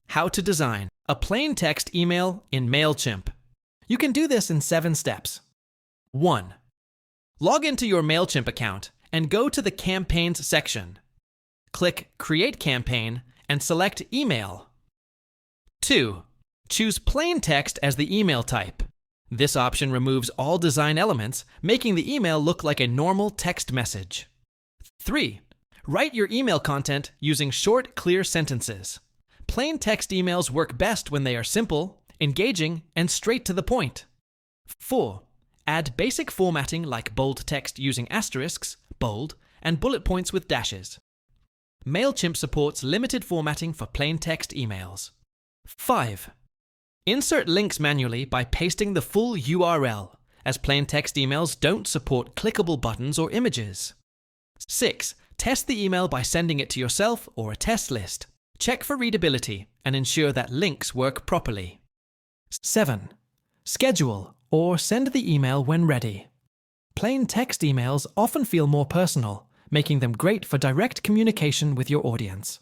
How to design a plain text email in Mailchimp. You can do this in 7 steps. 1. Log into your Mailchimp account and go to the Campaigns section. Click Create Campaign and select Email. 2. Choose plain text as the email type. This option removes all design elements, making the email look like a normal text message. 3. Write your email content using short, clear sentences. Plain text emails work best when they are simple, engaging, and straight to the point. 4. Add basic formatting like bold text using asterisks, bold, and bullet points with dashes. Mailchimp supports limited formatting for plain text emails. 5. Insert links manually by pasting the full URL, as plain text emails don't support clickable buttons or images. 6. Test the email by sending it to yourself or a test list. Check for readability and ensure that links work properly. 7. Schedule or send the email when ready. Plain text emails often feel more personal, making them great for direct communication with your audience.